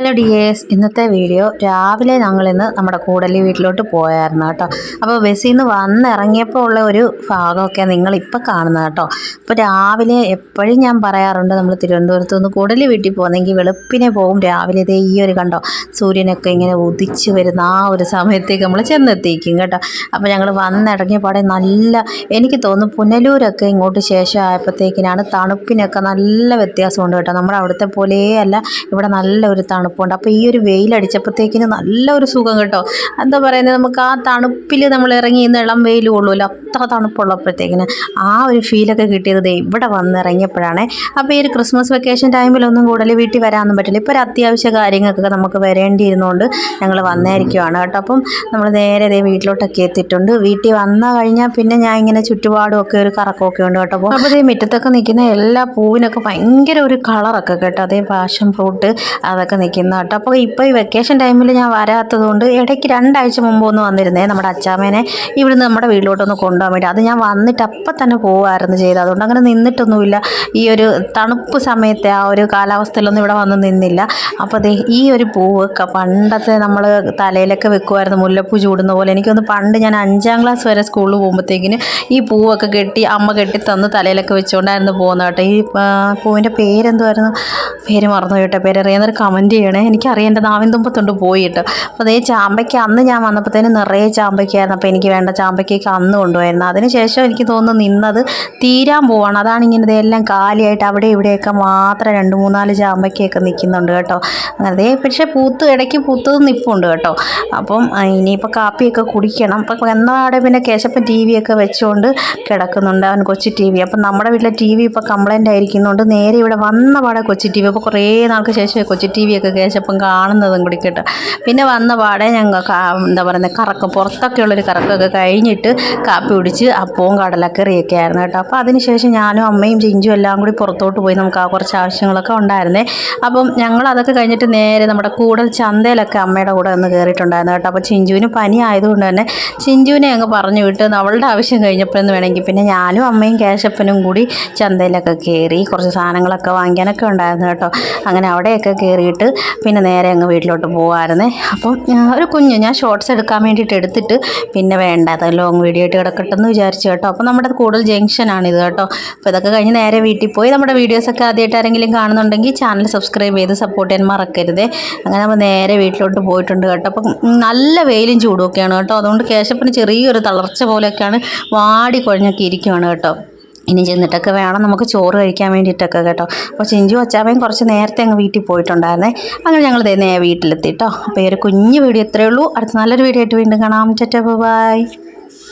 Hello dears, ഇന്നത്തെ video രാവിലെ ഞങ്ങളിന്ന് നമ്മുടെ കൂടല്ലി വീട്ടിലോട്ട് പോയായിരുന്നു കേട്ടോ. അപ്പോൾ ബസ്സിൽ നിന്ന് വന്നിറങ്ങിയപ്പോൾ ഉള്ള ഒരു ഭാഗമൊക്കെ നിങ്ങളിപ്പോൾ കാണുന്നത് കേട്ടോ. അപ്പോൾ രാവിലെ എപ്പോഴും ഞാൻ പറയാറുണ്ട്, നമ്മൾ തിരുവനന്തപുരത്ത് നിന്ന് കൂടല്ലി വീട്ടിൽ പോകുന്നെങ്കിൽ വെളുപ്പിനെ പോകും. രാവിലെ ഇതേ ഈ ഒരു കണ്ടോ സൂര്യനൊക്കെ ഇങ്ങനെ ഉദിച്ച് വരുന്ന ആ ഒരു സമയത്തേക്ക് നമ്മൾ ചെന്നെത്തിക്കും കേട്ടോ. അപ്പോൾ ഞങ്ങൾ വന്നിറങ്ങിയ പാടെ നല്ല, എനിക്ക് തോന്നുന്നു പുനലൂരൊക്കെ ഇങ്ങോട്ട് ശേഷം ആയപ്പോഴത്തേക്കിനാണ് തണുപ്പിനൊക്കെ നല്ല വ്യത്യാസമുണ്ട് കേട്ടോ. നമ്മുടെ അവിടുത്തെ പോലെയല്ല, ഇവിടെ നല്ല ഒരു തണുപ്പുണ്ട്. അപ്പോൾ ഈ ഒരു വെയിലടിച്ചപ്പോഴത്തേക്കിന് നല്ലൊരു സുഖം കേട്ടോ. എന്താ പറയുന്നത്, നമുക്ക് ആ തണുപ്പിൽ നമ്മൾ ഇറങ്ങി ഇന്ന് ഇളം വെയിൽ കൊള്ളുമല്ലോ, അത്ര തണുപ്പുള്ളപ്പോഴത്തേക്കിന് ആ ഒരു ഫീലൊക്കെ കിട്ടിയത് ഇവിടെ വന്നിറങ്ങിയപ്പോഴാണ്. അപ്പോൾ ഈ ഒരു ക്രിസ്മസ് വെക്കേഷൻ ടൈമിലൊന്നും കൂടുതൽ വീട്ടിൽ വരാനൊന്നും പറ്റില്ല. ഇപ്പോൾ ഒരു അത്യാവശ്യ കാര്യങ്ങൾക്കൊക്കെ നമുക്ക് വരേണ്ടിയിരുന്നുകൊണ്ട് ഞങ്ങൾ വന്നായിരിക്കുവാണ് കേട്ടോ. അപ്പം നമ്മൾ നേരെ വീട്ടിലോട്ടൊക്കെ എത്തിയിട്ടുണ്ട്. വീട്ടിൽ വന്നു കഴിഞ്ഞാൽ പിന്നെ ഞാൻ ഇങ്ങനെ ചുറ്റുപാടും ഒക്കെ ഒരു കറക്കമൊക്കെ ഉണ്ട് കേട്ടോ. അപ്പോൾ അതേ മുറ്റത്തൊക്കെ നിൽക്കുന്ന എല്ലാ പൂവിനൊക്കെ ഭയങ്കര ഒരു കളറൊക്കെ കേട്ടോ. അതേ പാഷൻ ഫ്രൂട്ട് അതൊക്കെ നിൽക്കുന്ന കേട്ടോ. അപ്പോൾ ഇപ്പോൾ ഈ വെക്കേഷൻ ടൈമിൽ ഞാൻ വരാത്തത് കൊണ്ട് ഇടയ്ക്ക് 2 ആഴ്ച മുമ്പ് ഒന്ന് വന്നിരുന്നേ, നമ്മുടെ അച്ചാമ്മേനെ ഇവിടുന്ന് നമ്മുടെ വീട്ടിലോട്ടൊന്ന് കൊണ്ടുപോകാൻ വേണ്ടി. അത് ഞാൻ വന്നിട്ട് അപ്പം തന്നെ പോവുമായിരുന്നു ചെയ്തത്. അതുകൊണ്ട് അങ്ങനെ നിന്നിട്ടൊന്നുമില്ല. ഈ ഒരു തണുപ്പ് സമയത്തെ ആ ഒരു കാലാവസ്ഥയിലൊന്നും ഇവിടെ വന്ന് നിന്നില്ല. അപ്പോൾ ദേ ഈ ഒരു പൂവ് പണ്ടത്തെ നമ്മൾ തലയിലൊക്കെ വെക്കുമായിരുന്നു, മുല്ലപ്പൂ ചൂടുന്ന പോലെ. എനിക്കൊന്ന് പണ്ട് ഞാൻ 5ാം ക്ലാസ് വരെ സ്കൂളിൽ പോകുമ്പോഴത്തേക്കിന് ഈ പൂവൊക്കെ കെട്ടി അമ്മ കെട്ടി തന്ന് തലയിലൊക്കെ വെച്ചുകൊണ്ടായിരുന്നു പോകുന്നത് കേട്ടോ. ഈ പൂവിൻ്റെ പേരെന്തുമായിരുന്നു, പേര് മറന്നു കേട്ടോ. പേരറിയാവുന്നൊരു കമൻറ്റ് ചെയ്യണേ, എനിക്കറിയാം, എൻ്റെ നാവിൻ തുമ്പത്തുണ്ട് പോയി കേട്ടോ. അപ്പോൾ അതേ ചാമ്പയ്ക്ക് അന്ന് ഞാൻ വന്നപ്പോഴത്തേനും നിറയെ ചാമ്പയ്ക്കായിരുന്നു. അപ്പോൾ എനിക്ക് വേണ്ട ചാമ്പയ്ക്കൊക്കെ അന്ന് കൊണ്ടുപോയിരുന്നു. അതിനുശേഷം എനിക്ക് തോന്നുന്നു നിന്നത് തീരാൻ പോവാണ്. അതാണ് ഇങ്ങനെ എല്ലാം കാലിയായിട്ട് അവിടെ ഇവിടെയൊക്കെ മാത്രം 2-3-4 ചാമ്പയ്ക്കൊക്കെ നിൽക്കുന്നുണ്ട് കേട്ടോ. അതേ പക്ഷേ ഇടയ്ക്ക് പൂത്തത് നിൽപ്പുണ്ട് കേട്ടോ. അപ്പം ഇനിയിപ്പോൾ കാപ്പിയൊക്കെ കുടിക്കണം. അപ്പം എന്നാടെ പിന്നെ കേശപ്പൻ TV ഒക്കെ വെച്ചുകൊണ്ട് കിടക്കുന്നുണ്ട്, അവൻ കൊച്ചു TV. അപ്പം നമ്മുടെ വീട്ടിലെ TV ഇപ്പോൾ കംപ്ലൈൻ്റ് ആയിരിക്കുന്നുണ്ട്. നേരെ ഇവിടെ വന്ന പാടെ കൊച്ചു TV. അപ്പോൾ കുറേ നാൾക്ക് ശേഷം കൊച്ചു TV ഒക്കെ കേശപ്പം കാണുന്നതും കൂടി കേട്ടോ. പിന്നെ വന്ന പാടെ ഞങ്ങൾക്ക് എന്താ പറയുന്നത് പുറത്തൊക്കെ ഉള്ളൊരു കറക്കമൊക്കെ കഴിഞ്ഞിട്ട് കാപ്പി കുടിച്ച് അപ്പവും കടലക്കറിയൊക്കെ ആയിരുന്നു കേട്ടോ. അപ്പോൾ അതിനുശേഷം ഞാനും അമ്മയും ചിഞ്ചും എല്ലാം കൂടി പുറത്തോട്ട് പോയി. നമുക്ക് ആ കുറച്ച് ആവശ്യങ്ങളൊക്കെ ഉണ്ടായിരുന്നേ. അപ്പം ഞങ്ങൾ അതൊക്കെ കഴിഞ്ഞിട്ട് നേരെ നമ്മുടെ കൂടൽ ചന്തയിലൊക്കെ അമ്മയുടെ കൂടെ ഒന്ന് കയറിയിട്ടുണ്ടായിരുന്നു കേട്ടോ. അപ്പോൾ ചിഞ്ചുവിന് പനി ആയതുകൊണ്ട് തന്നെ ചിഞ്ചുവിനെ അങ്ങ് പറഞ്ഞു വിട്ട് അവളുടെ ആവശ്യം കഴിഞ്ഞപ്പോഴെന്ന് വേണമെങ്കിൽ പിന്നെ ഞാനും അമ്മയും കേശപ്പനും കൂടി ചന്തയിലൊക്കെ കയറി കുറച്ച് സാധനങ്ങളൊക്കെ വാങ്ങിക്കാനൊക്കെ ഉണ്ടായിരുന്നു കേട്ടോ. അങ്ങനെ അവിടെയൊക്കെ കയറിയിട്ട് പിന്നെ നേരെ അങ്ങ് വീട്ടിലോട്ട് പോകുമായിരുന്നേ. അപ്പം ഒരു ഞാൻ ഷോർട്സ് എടുക്കാൻ വേണ്ടിയിട്ട് എടുത്തിട്ട് പിന്നെ വേണ്ട, അത് ലോങ് വീഡിയോ ആയിട്ട് കിടക്കട്ടെന്ന് വിചാരിച്ചു കേട്ടോ. അപ്പോൾ നമ്മുടെ കൂടുതൽ ജംഗ്ഷനാണിത് കേട്ടോ. അപ്പോൾ ഇതൊക്കെ കഴിഞ്ഞ് നേരെ വീട്ടിൽ പോയി. നമ്മുടെ വീഡിയോസൊക്കെ ആദ്യമായിട്ട് ആരെങ്കിലും കാണുന്നുണ്ടെങ്കിൽ ചാനൽ സബ്സ്ക്രൈബ് ചെയ്ത് സപ്പോർട്ട് ചെയ്യാൻ മറക്കരുതേ. അങ്ങനെ നമ്മൾ നേരെ വീട്ടിലോട്ട് പോയിട്ടുണ്ട് കേട്ടോ. അപ്പം നല്ല വെയിലും ചൂടുമൊക്കെയാണ് കേട്ടോ. അതുകൊണ്ട് കേശപ്പന് ചെറിയൊരു തളർച്ച പോലെയൊക്കെയാണ്, വാടി കുഴഞ്ഞൊക്കെ ഇരിക്കുവാണ് കേട്ടോ. ഇനി ചെന്നിട്ടൊക്കെ വേണം നമുക്ക് ചോറ് കഴിക്കാൻ വേണ്ടിയിട്ടൊക്കെ കേട്ടോ. അപ്പോൾ ചിഞ്ചു അച്ചാമ്മയും കുറച്ച് നേരത്തെ അങ്ങ് വീട്ടിൽ പോയിട്ടുണ്ടായിരുന്നേ. അങ്ങനെ ഞങ്ങൾ വീട്ടിലെത്തി കേട്ടോ. അപ്പോൾ ഈ ഒരു കുഞ്ഞു വീഡിയോ ഇത്രയേ ഉള്ളൂ. അടുത്ത നല്ലൊരു വീഡിയോ ആയിട്ട് വീണ്ടും കാണാം. ബൈ.